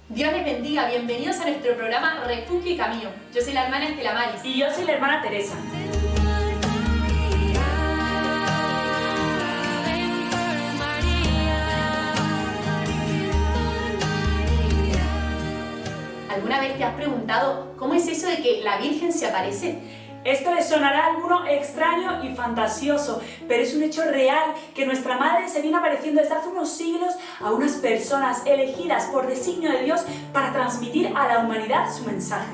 Dios les bendiga, bienvenidos a nuestro programa Refugio y Camino. Yo soy la hermana Estela Maris. Y yo soy la hermana Teresa. ¿Alguna vez te has preguntado cómo es eso de que la Virgen se aparece? Esto les sonará a alguno extraño y fantasioso, pero es un hecho real que nuestra Madre se viene apareciendo desde hace unos siglos a unas personas elegidas por designio de Dios para transmitir a la humanidad su mensaje.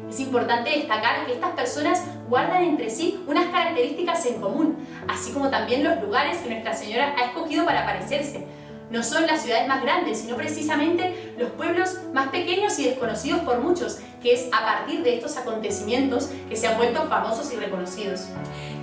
Es importante destacar que estas personas guardan entre sí unas características en común, así como también los lugares que Nuestra Señora ha escogido para aparecerse. No son las ciudades más grandes, sino precisamente los pueblos más pequeños y desconocidos por muchos, que es a partir de estos acontecimientos que se han vuelto famosos y reconocidos.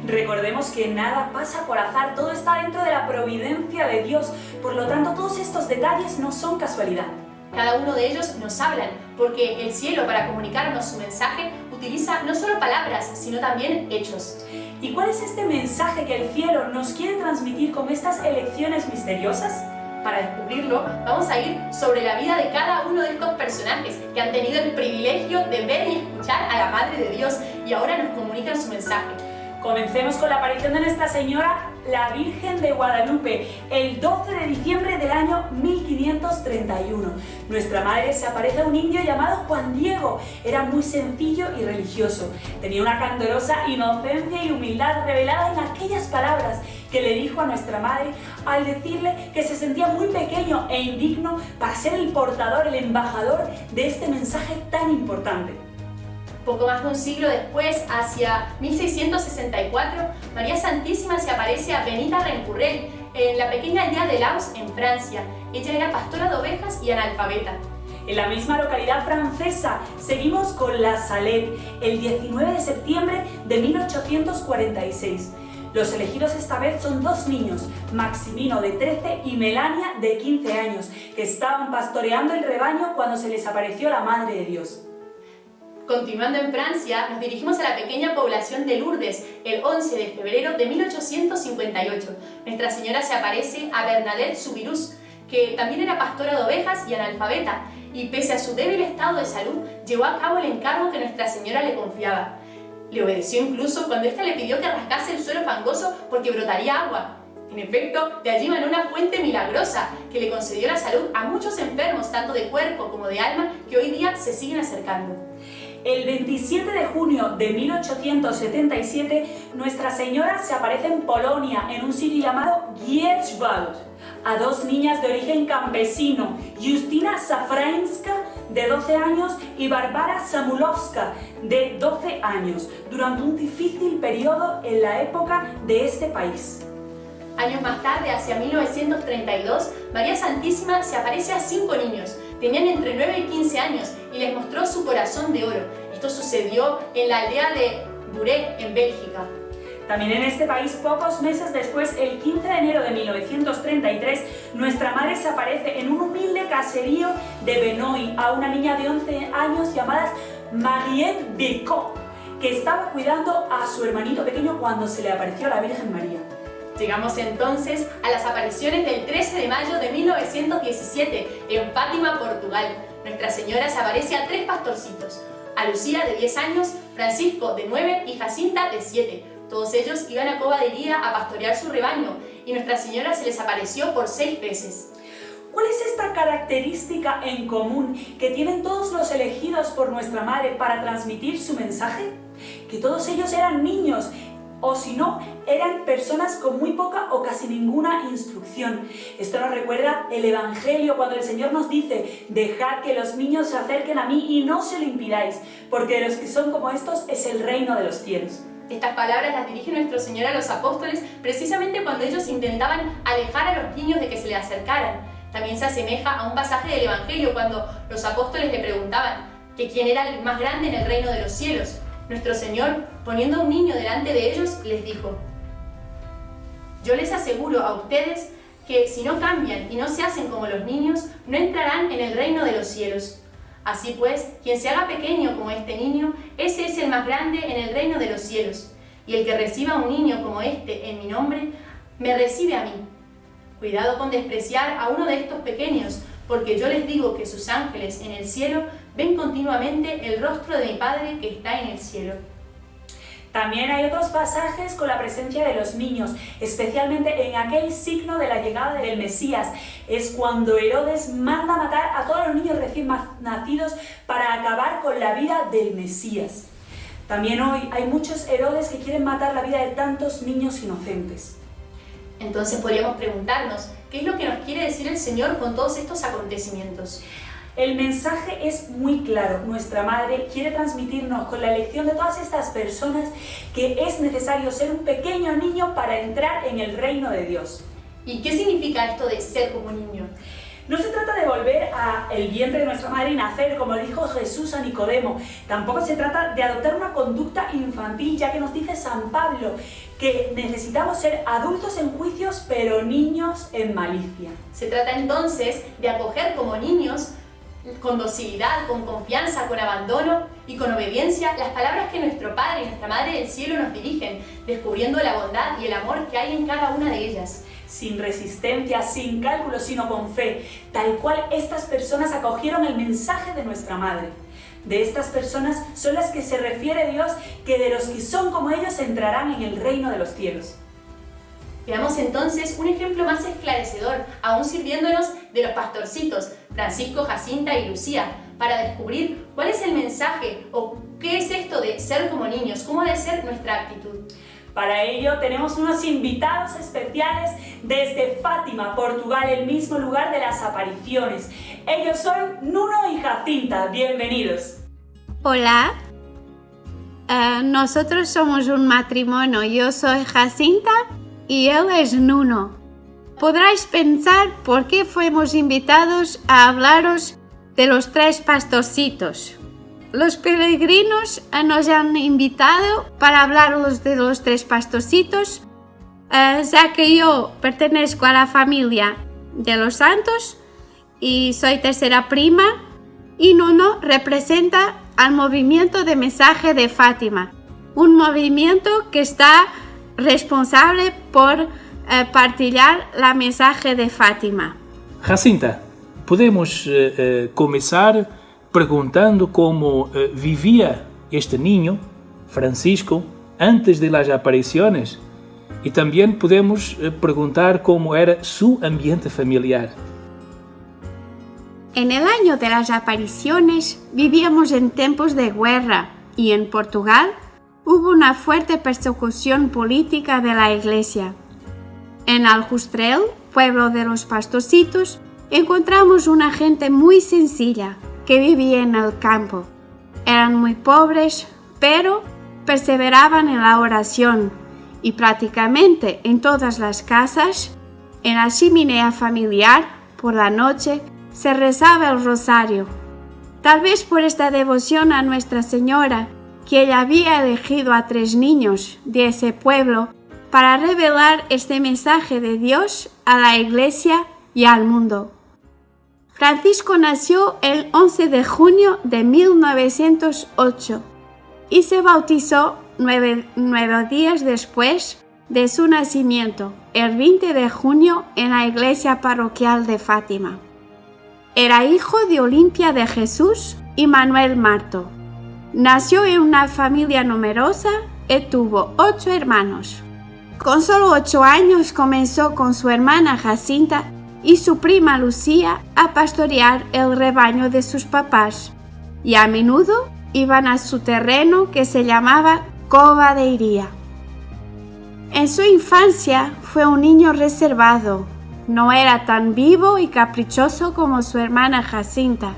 Recordemos que nada pasa por azar, todo está dentro de la providencia de Dios, por lo tanto todos estos detalles no son casualidad. Cada uno de ellos nos hablan, porque el cielo, para comunicarnos su mensaje, utiliza no solo palabras, sino también hechos. ¿Y cuál es este mensaje que el cielo nos quiere transmitir con estas elecciones misteriosas? Para descubrirlo, vamos a ir sobre la vida de cada uno de estos personajes que han tenido el privilegio de ver y escuchar a la Madre de Dios y ahora nos comunican su mensaje. Comencemos con la aparición de Nuestra Señora, la Virgen de Guadalupe, el 12 de diciembre del año 1531. Nuestra Madre se aparece a un indio llamado Juan Diego. Era muy sencillo y religioso. Tenía una candorosa inocencia y humildad revelada en aquellas palabras que le dijo a nuestra Madre al decirle que se sentía muy pequeño e indigno para ser el portador, el embajador de este mensaje tan importante. Poco más de un siglo después, hacia 1664, María Santísima se aparece a Benita Rencurrel, en la pequeña aldea de Laus, en Francia. Ella era pastora de ovejas y analfabeta. En la misma localidad francesa seguimos con la Salette, el 19 de septiembre de 1846. Los elegidos esta vez son dos niños, Maximino de 13 y Melania de 15 años, que estaban pastoreando el rebaño cuando se les apareció la Madre de Dios. Continuando en Francia, nos dirigimos a la pequeña población de Lourdes, el 11 de febrero de 1858. Nuestra Señora se aparece a Bernadette Soubirous, que también era pastora de ovejas y analfabeta, y pese a su débil estado de salud, llevó a cabo el encargo que Nuestra Señora le confiaba. Le obedeció incluso cuando ésta le pidió que rascase el suelo fangoso porque brotaría agua. En efecto, de allí manó una fuente milagrosa que le concedió la salud a muchos enfermos, tanto de cuerpo como de alma, que hoy día se siguen acercando. El 27 de junio de 1877, Nuestra Señora se aparece en Polonia, en un sitio llamado Gierzwald, a dos niñas de origen campesino, Justyna Szafrańska, de 12 años, y Barbara Samulowska, de 12 años, durante un difícil periodo en la época de este país. Años más tarde, hacia 1932, María Santísima se aparece a 5 niños. Tenían entre 9 y 15 años y les mostró su corazón de oro. Esto sucedió en la aldea de Buret, en Bélgica. También en este país, pocos meses después, el 15 de enero de 1933, Nuestra Madre se aparece en un humilde caserío de Benoy a una niña de 11 años llamada Mariette Birkot, que estaba cuidando a su hermanito pequeño cuando se le apareció la Virgen María. Llegamos entonces a las apariciones del 13 de mayo de 1917 en Fátima, Portugal. Nuestra Señora se aparece a 3 pastorcitos, a Lucía de 10 años, Francisco de 9 y Jacinta de 7. Todos ellos iban a Cova de Iría a pastorear su rebaño y Nuestra Señora se les apareció por 6 veces. ¿Cuál es esta característica en común que tienen todos los elegidos por Nuestra Madre para transmitir su mensaje? Que todos ellos eran niños, o si no, eran personas con muy poca o casi ninguna instrucción. Esto nos recuerda el Evangelio cuando el Señor nos dice: dejad que los niños se acerquen a mí y no se lo impidáis, porque de los que son como estos es el reino de los cielos. Estas palabras las dirige nuestro Señor a los apóstoles precisamente cuando ellos intentaban alejar a los niños de que se les acercaran. También se asemeja a un pasaje del Evangelio cuando los apóstoles le preguntaban que quién era el más grande en el reino de los cielos. Nuestro Señor, poniendo a un niño delante de ellos, les dijo: yo les aseguro a ustedes que si no cambian y no se hacen como los niños, no entrarán en el reino de los cielos. Así pues, quien se haga pequeño como este niño, ese es el más grande en el reino de los cielos. Y el que reciba a un niño como este en mi nombre, me recibe a mí. Cuidado con despreciar a uno de estos pequeños, porque yo les digo que sus ángeles en el cielo ven continuamente el rostro de mi Padre que está en el cielo. También hay otros pasajes con la presencia de los niños, especialmente en aquel signo de la llegada del Mesías. Es cuando Herodes manda matar a todos los niños recién nacidos para acabar con la vida del Mesías. También hoy hay muchos Herodes que quieren matar la vida de tantos niños inocentes. Entonces podríamos preguntarnos, ¿qué es lo que nos quiere decir el Señor con todos estos acontecimientos? El mensaje es muy claro. Nuestra Madre quiere transmitirnos con la elección de todas estas personas que es necesario ser un pequeño niño para entrar en el reino de Dios. ¿Y qué significa esto de ser como niño? No se trata de volver al vientre de nuestra madre y nacer, como dijo Jesús a Nicodemo. Tampoco se trata de adoptar una conducta infantil, ya que nos dice San Pablo que necesitamos ser adultos en juicios, pero niños en malicia. Se trata entonces de acoger como niños, con docilidad, con confianza, con abandono y con obediencia, las palabras que nuestro Padre y nuestra Madre del Cielo nos dirigen, descubriendo la bondad y el amor que hay en cada una de ellas. Sin resistencia, sin cálculo, sino con fe, tal cual estas personas acogieron el mensaje de nuestra Madre. De estas personas son las que se refiere Dios, que de los que son como ellos entrarán en el reino de los cielos. Veamos entonces un ejemplo más esclarecedor, aún sirviéndonos de los pastorcitos, Francisco, Jacinta y Lucía, para descubrir cuál es el mensaje o qué es esto de ser como niños, cómo debe ser nuestra actitud. Para ello tenemos unos invitados especiales desde Fátima, Portugal, el mismo lugar de las apariciones. Ellos son Nuno y Jacinta. Bienvenidos. Hola, nosotros somos un matrimonio. Yo soy Jacinta y él es Nuno. Podráis pensar por qué fuimos invitados a hablaros de los tres pastorcitos. Los peregrinos nos han invitado para hablaros de los tres pastorcitos, ya que yo pertenezco a la familia de los santos y soy tercera prima, y Nuno representa al movimiento de mensaje de Fátima, un movimiento que está responsable por partilhar la mensaje de Fátima. Jacinta, podemos começar perguntando como vivia este niño, Francisco, antes de las apariciones, y también podemos preguntar cómo era su ambiente familiar. En el año de las apariciones vivíamos en tiempos de guerra y en Portugal hubo una fuerte persecución política de la Iglesia. En Aljustrel, pueblo de los pastorcitos, encontramos una gente muy sencilla que vivía en el campo. Eran muy pobres, pero perseveraban en la oración y prácticamente en todas las casas, en la chimenea familiar, por la noche, se rezaba el rosario. Tal vez por esta devoción a Nuestra Señora, que ella había elegido a 3 niños de ese pueblo para revelar este mensaje de Dios a la Iglesia y al mundo. Francisco nació el 11 de junio de 1908 y se bautizó 9 días después de su nacimiento, el 20 de junio en la iglesia parroquial de Fátima. Era hijo de Olimpia de Jesús y Manuel Marto. Nació en una familia numerosa y tuvo 8 hermanos. Con solo 8 años comenzó con su hermana Jacinta y su prima Lucía a pastorear el rebaño de sus papás, y a menudo iban a su terreno que se llamaba Cova de Iría. En su infancia fue un niño reservado, no era tan vivo y caprichoso como su hermana Jacinta.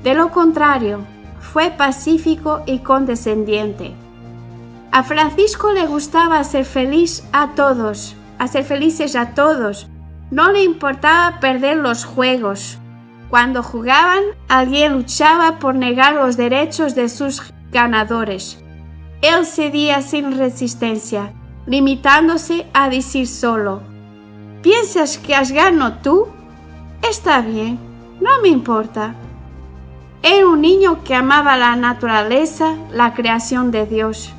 De lo contrario, fue pacífico y condescendiente. A Francisco le gustaba hacer felices a todos. No le importaba perder los juegos. Cuando jugaban, alguien luchaba por negar los derechos de sus ganadores. Él cedía sin resistencia, limitándose a decir solo: ¿piensas que has ganado tú? Está bien, no me importa. Era un niño que amaba la naturaleza, la creación de Dios.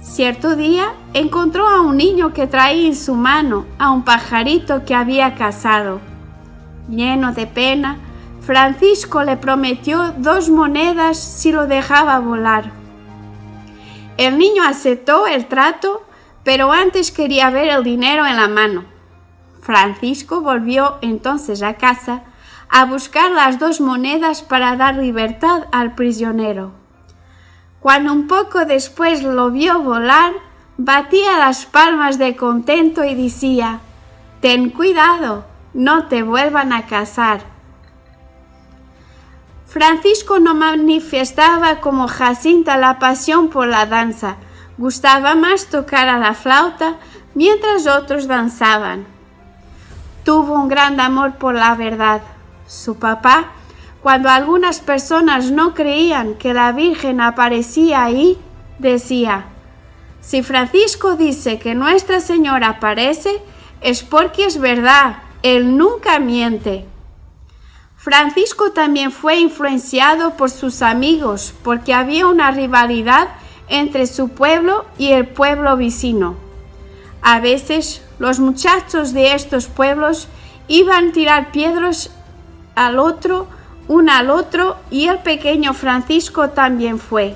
Cierto día encontró a un niño que traía en su mano a un pajarito que había cazado. Lleno de pena, Francisco le prometió 2 monedas si lo dejaba volar. El niño aceptó el trato, pero antes quería ver el dinero en la mano. Francisco volvió entonces a casa a buscar las 2 monedas para dar libertad al prisionero. Cuando un poco después lo vio volar, batía las palmas de contento y decía: «Ten cuidado, no te vuelvan a cazar». Francisco no manifestaba como Jacinta la pasión por la danza, gustaba más tocar a la flauta mientras otros danzaban. Tuvo un gran amor por la verdad. Su papá, cuando algunas personas no creían que la Virgen aparecía ahí, decía: «Si Francisco dice que Nuestra Señora aparece, es porque es verdad, él nunca miente». Francisco también fue influenciado por sus amigos, porque había una rivalidad entre su pueblo y el pueblo vecino. A veces los muchachos de estos pueblos iban a tirar piedras uno al otro, y el pequeño Francisco también fue.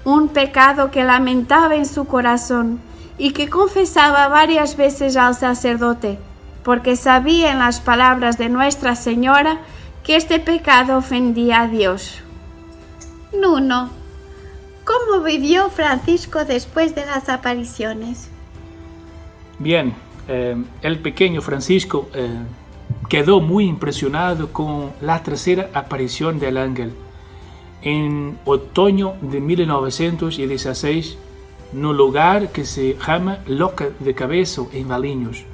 Un pecado que lamentaba en su corazón y que confesaba varias veces al sacerdote, porque sabía en las palabras de Nuestra Señora que este pecado ofendía a Dios. Nuno, ¿cómo vivió Francisco después de las apariciones? Bien, el pequeño Francisco quedó muy impresionado con la tercera aparición del ángel en otoño de 1916, en un lugar que se llama Loca de Cabezo, en Valinhos.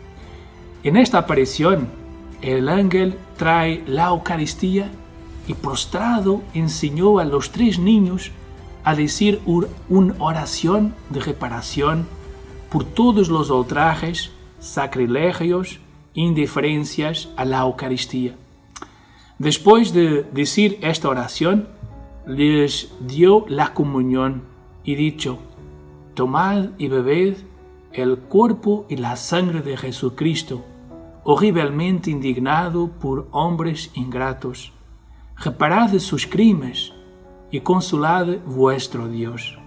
En esta aparición, el ángel trae la Eucaristía y prostrado enseñó a los 3 niños a decir una oración de reparación por todos los ultrajes, sacrilegios, indiferencias a la Eucaristía. Después de decir esta oración, les dio la comunión y dicho: «Tomad y bebed el cuerpo y la sangre de Jesucristo, horriblemente indignado por hombres ingratos. Reparad sus crímenes y consolad vuestro Dios».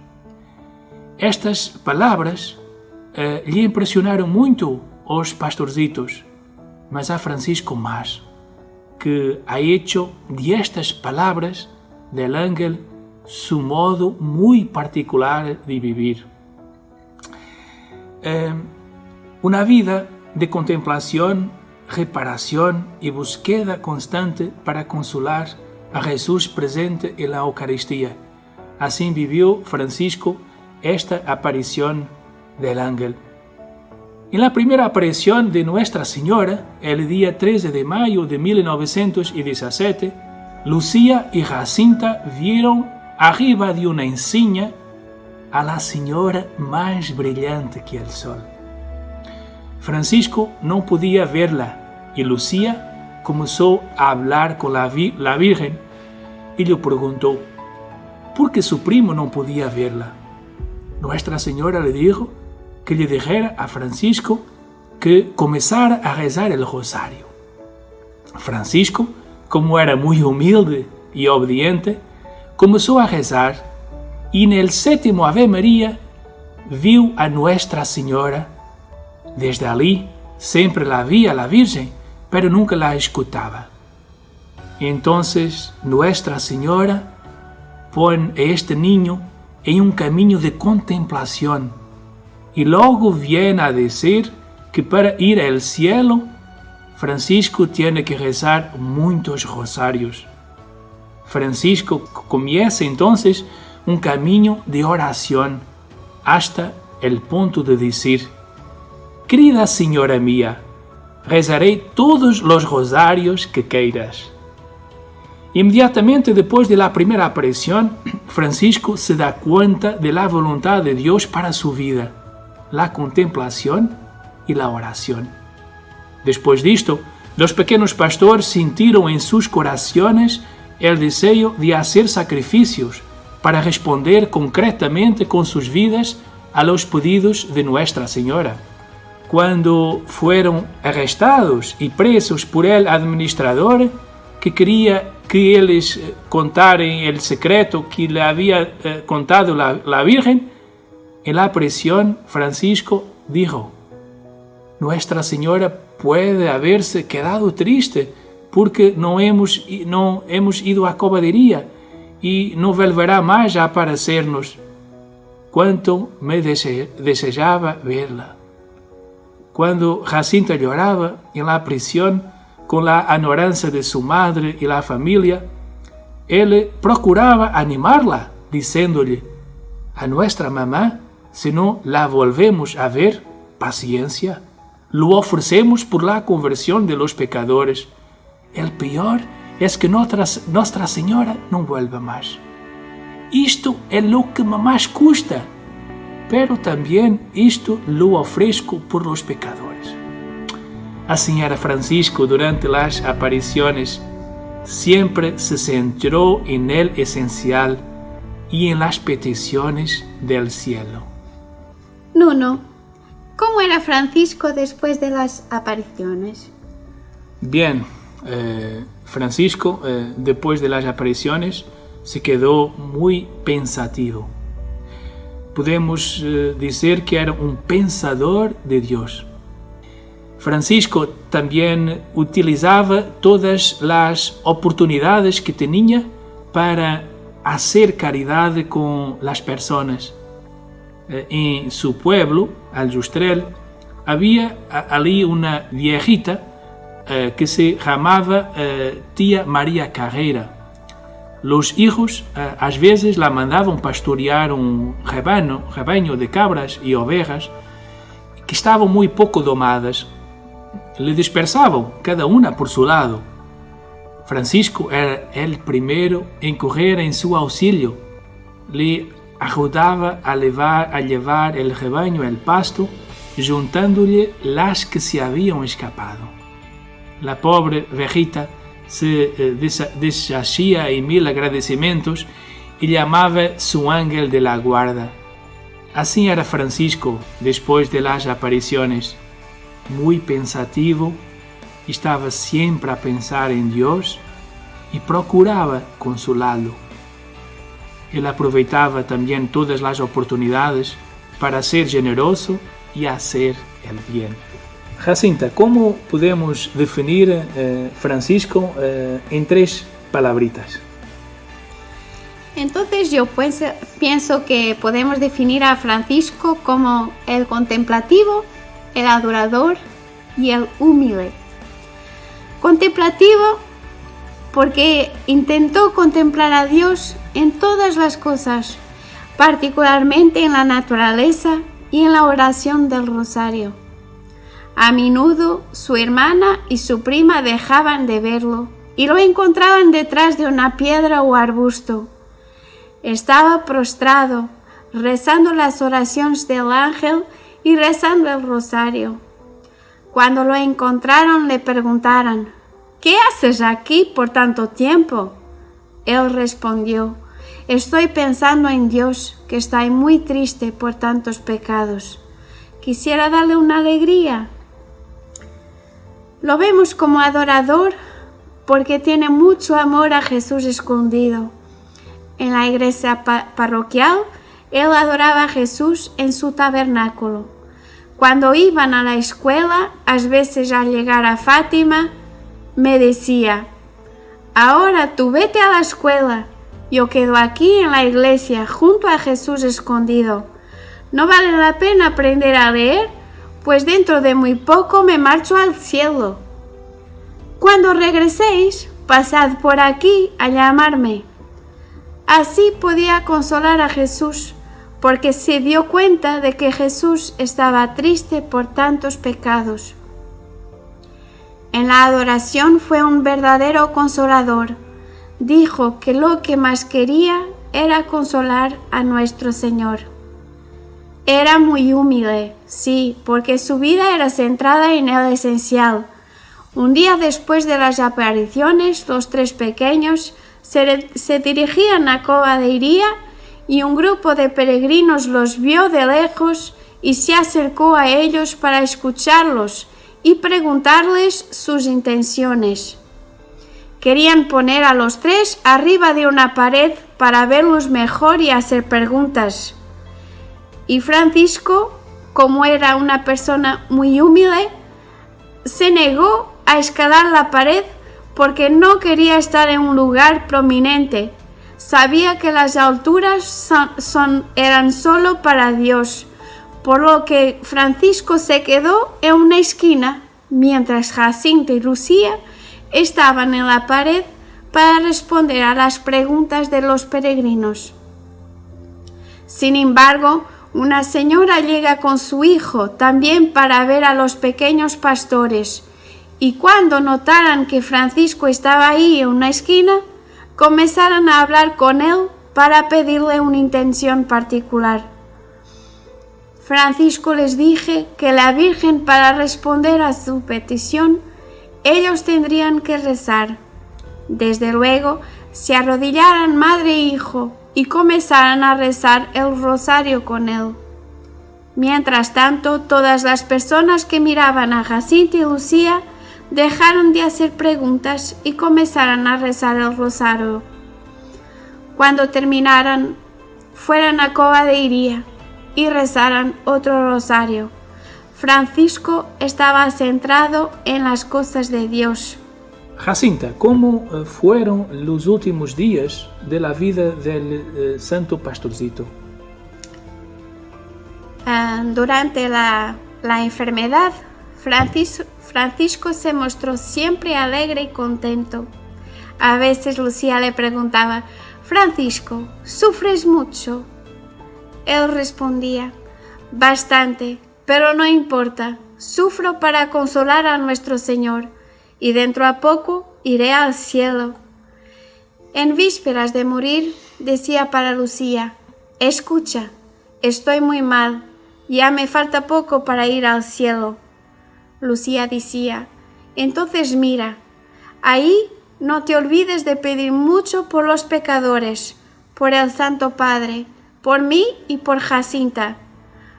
Estas palabras le impresionaron muito aos pastorzitos, mas a Francisco más, que ha hecho de estas palabras del ángel su modo muy particular de vivir. Una vida de contemplación, reparación y búsqueda constante para consolar a Jesús presente en la Eucaristía. Así vivió Francisco esta aparición del ángel. En la primera aparición de Nuestra Señora, el día 13 de mayo de 1917, Lucía y Jacinta vieron arriba de una encina a la señora más brillante que el sol. Francisco no podía verla y Lucía comenzó a hablar con la Virgen y le preguntó por qué su primo no podía verla. Nuestra Señora le dijo que le dijera a Francisco que comenzara a rezar el rosario. Francisco, como era muy humilde y obediente, comenzó a rezar y en el 7º Ave María vio a Nuestra Señora. Desde allí siempre la veía la Virgen, pero nunca la escuchaba. Entonces Nuestra Señora pone a este niño en un camino de contemplación y luego viene a decir que para ir al cielo Francisco tiene que rezar muchos rosarios. Francisco comienza entonces un camino de oración hasta el punto de decir: «Querida Señora mía, rezaré todos los rosarios que quieras». Inmediatamente después de la primera aparición, Francisco se da cuenta de la voluntad de Dios para su vida, la contemplación y la oración. Después de esto, los pequeños pastores sintieron en sus corazones el deseo de hacer sacrificios para responder concretamente con sus vidas a los pedidos de Nuestra Señora. cuando fueron arrestados y presos por el administrador que quería que les contaran el secreto que le había contado la Virgen, en la prisión Francisco dijo: Nuestra Señora puede haberse quedado triste porque no hemos ido a caballería y no volverá más a aparecernos. Cuánto me deseaba verla. Cuando Jacinta lloraba en la prisión con la añoranza de su madre y la familia, él procuraba animarla, diciéndole: a nuestra mamá, si no la volvemos a ver, paciencia, lo ofrecemos por la conversión de los pecadores. El peor es que Nuestra Señora no vuelva más. Isto é lo que más custa, pero también esto lo ofrezco por los pecadores. A señora Francisco, durante las apariciones, siempre se centró en el esencial y en las peticiones del cielo. Nuno, ¿cómo era Francisco después de las apariciones? Bien, Francisco, después de las apariciones, se quedó muy pensativo. Podemos decir que era un pensador de Dios. Francisco también utilizaba todas las oportunidades que tenía para hacer caridad con las personas. En su pueblo, Aljustrel, había allí una viejita que se llamaba tía María Carrera. Los hijos a veces la mandaban pastorear un rebaño de cabras y ovejas que estaban muy poco domadas. Le dispersaban cada una por su lado. Francisco era el primero en correr en su auxilio. Le ayudaba a llevar el rebaño al pasto, juntándole las que se habían escapado. La pobre viejita se deshacía en mil agradecimientos y llamaba su ángel de la guarda. Así era Francisco después de las apariciones, muy pensativo, estaba siempre a pensar en Dios y procuraba consolarlo. Él aprovechaba también todas las oportunidades para ser generoso y hacer el bien. Jacinta, ¿cómo podemos definir Francisco en 3 palabritas? Entonces yo pienso que podemos definir a Francisco como el contemplativo, el adorador y el humilde. Contemplativo porque intentó contemplar a Dios en todas las cosas, particularmente en la naturaleza y en la oración del rosario. A menudo su hermana y su prima dejaban de verlo y lo encontraban detrás de una piedra o arbusto. Estaba prostrado, rezando las oraciones del ángel y rezando el rosario. Cuando lo encontraron le preguntaron: ¿qué haces aquí por tanto tiempo? Él respondió: estoy pensando en Dios, que está muy triste por tantos pecados. Quisiera darle una alegría. Lo vemos como adorador porque tiene mucho amor a Jesús escondido. En la iglesia parroquial, él adoraba a Jesús en su tabernáculo. Cuando iban a la escuela, a veces al llegar a Fátima, me decía: ahora tú vete a la escuela, yo quedo aquí en la iglesia junto a Jesús escondido. ¿No vale la pena aprender a leer? Pues dentro de muy poco me marcho al cielo. Cuando regreséis, pasad por aquí a llamarme. Así podía consolar a Jesús, porque se dio cuenta de que Jesús estaba triste por tantos pecados. En la adoración fue un verdadero consolador. Dijo que lo que más quería era consolar a nuestro Señor. Era muy humilde, sí, porque su vida era centrada en el esencial. Un día después de las apariciones, los 3 pequeños se dirigían a Cova de Iría y un grupo de peregrinos los vio de lejos y se acercó a ellos para escucharlos y preguntarles sus intenciones. Querían poner a los tres arriba de una pared para verlos mejor y hacer preguntas. Y Francisco, como era una persona muy humilde, se negó a escalar la pared porque no quería estar en un lugar prominente. Sabía que las alturas eran solo para Dios, por lo que Francisco se quedó en una esquina, mientras Jacinta y Lucía estaban en la pared para responder a las preguntas de los peregrinos. Sin embargo, una señora llega con su hijo también para ver a los pequeños pastores, y cuando notaran que Francisco estaba ahí en una esquina, comenzaron a hablar con él para pedirle una intención particular. Francisco les dijo que la Virgen, para responder a su petición, ellos tendrían que rezar. Desde luego, se arrodillaran madre e hijo y comenzaran a rezar el rosario con él. Mientras tanto, todas las personas que miraban a Jacinta y Lucía dejaron de hacer preguntas y comenzaron a rezar el rosario. Cuando terminaran, fueron a Cova de Iría y rezaran otro rosario. Francisco estaba centrado en las cosas de Dios. Jacinta, ¿cómo fueron los últimos días de la vida del santo pastorcito? Durante la enfermedad, Francisco se mostró siempre alegre y contento. A veces Lucía le preguntaba: «Francisco, ¿sufres mucho?». Él respondía: «Bastante, pero no importa, sufro para consolar a nuestro Señor, y dentro a poco iré al cielo». En vísperas de morir, decía para Lucía: «Escucha, estoy muy mal, ya me falta poco para ir al cielo». Lucía decía: «Entonces mira, ahí no te olvides de pedir mucho por los pecadores, por el Santo Padre, por mí y por Jacinta».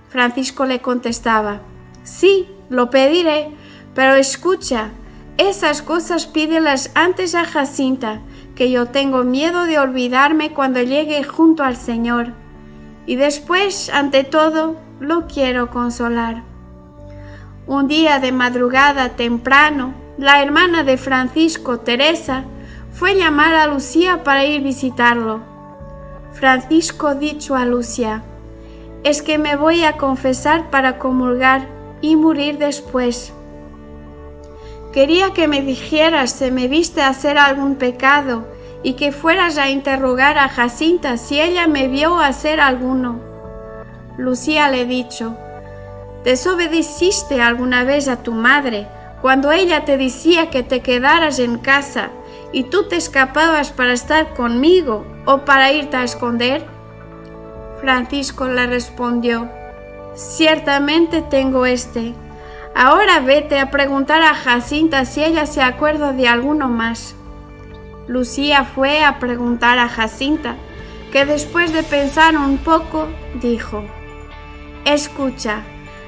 Francisco le contestaba: «Sí, lo pediré, pero escucha, esas cosas pídelas antes a Jacinta, que yo tengo miedo de olvidarme cuando llegue junto al Señor. Y después, ante todo, lo quiero consolar». Un día de madrugada temprano, la hermana de Francisco, Teresa, fue llamar a Lucía para ir visitarlo. Francisco dijo a Lucía: «Es que me voy a confesar para comulgar y morir después. Quería que me dijeras si me viste hacer algún pecado y que fueras a interrogar a Jacinta si ella me vio hacer alguno». Lucía le dijo: «¿Desobedeciste alguna vez a tu madre cuando ella te decía que te quedaras en casa y tú te escapabas para estar conmigo o para irte a esconder?» Francisco le respondió: «Ciertamente tengo Ahora vete a preguntar a Jacinta si ella se acuerda de alguno más». Lucía fue a preguntar a Jacinta, que después de pensar un poco, dijo: «Escucha,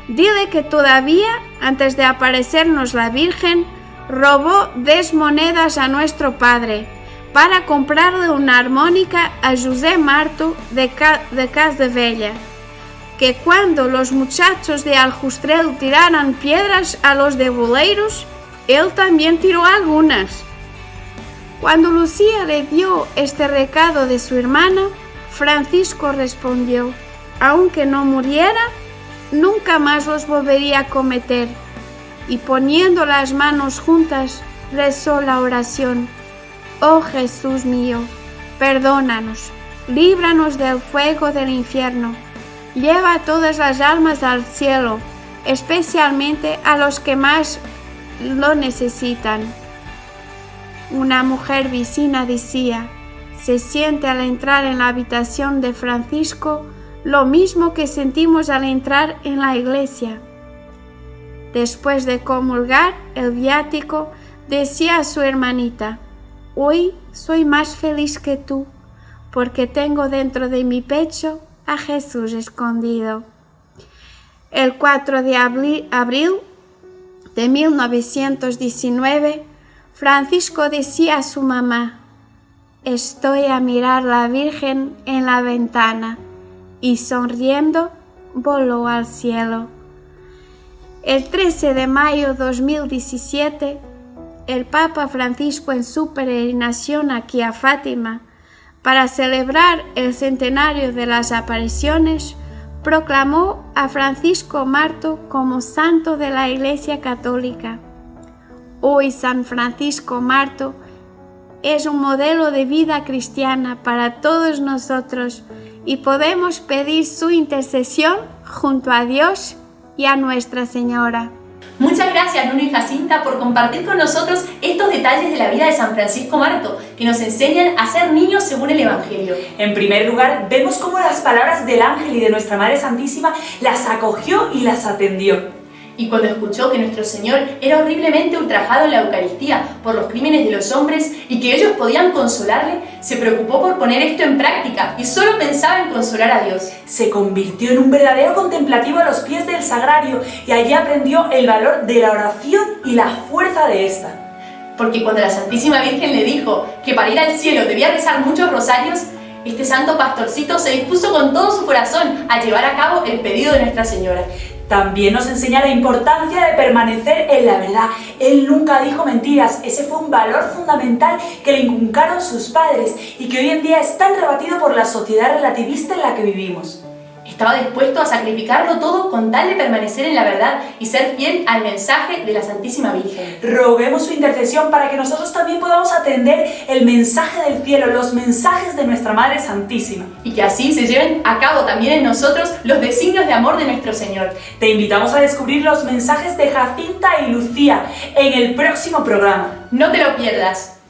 dile que todavía, antes de aparecernos la Virgen, robó 10 monedas a nuestro padre para comprarle una armónica a José Marto de Casdevella, que cuando los muchachos de Aljustrel tiraran piedras a los de boleiros, él también tiró algunas». Cuando Lucía le dio este recado de su hermana, Francisco respondió: «Aunque no muriera, nunca más los volvería a cometer», y poniendo las manos juntas, rezó la oración: «Oh Jesús mío, perdónanos, líbranos del fuego del infierno, lleva a todas las almas al cielo, especialmente a los que más lo necesitan». Una mujer vecina decía: «Se siente al entrar en la habitación de Francisco lo mismo que sentimos al entrar en la iglesia». Después de comulgar el viático, decía a su hermanita: «Hoy soy más feliz que tú, porque tengo dentro de mi pecho a Jesús escondido». El 4 de abril de 1919, Francisco decía a su mamá: «Estoy a mirar la Virgen en la ventana», y sonriendo voló al cielo. El 13 de mayo de 2017, el Papa Francisco, en su peregrinación aquí a Fátima para celebrar el centenario de las apariciones, proclamó a Francisco Marto como santo de la Iglesia Católica. Hoy San Francisco Marto es un modelo de vida cristiana para todos nosotros y podemos pedir su intercesión junto a Dios y a Nuestra Señora. Muchas gracias, Nuno y Jacinta, por compartir con nosotros estos detalles de la vida de San Francisco Marto, que nos enseñan a ser niños según el Evangelio. En primer lugar, vemos cómo las palabras del ángel y de nuestra Madre Santísima las acogió y las atendió. Y cuando escuchó que nuestro Señor era horriblemente ultrajado en la Eucaristía por los crímenes de los hombres y que ellos podían consolarle, se preocupó por poner esto en práctica y solo pensaba en consolar a Dios. Se convirtió en un verdadero contemplativo a los pies del sagrario y allí aprendió el valor de la oración y la fuerza de esta. Porque cuando la Santísima Virgen le dijo que para ir al cielo debía rezar muchos rosarios, este santo pastorcito se dispuso con todo su corazón a llevar a cabo el pedido de Nuestra Señora. También nos enseña la importancia de permanecer en la verdad. Él nunca dijo mentiras. Ese fue un valor fundamental que le inculcaron sus padres y que hoy en día es tan rebatido por la sociedad relativista en la que vivimos. Estaba dispuesto a sacrificarlo todo con tal de permanecer en la verdad y ser fiel al mensaje de la Santísima Virgen. Roguemos su intercesión para que nosotros también podamos atender el mensaje del cielo, los mensajes de nuestra Madre Santísima. Y que así se lleven a cabo también en nosotros los designios de amor de nuestro Señor. Te invitamos a descubrir los mensajes de Jacinta y Lucía en el próximo programa. No te lo pierdas.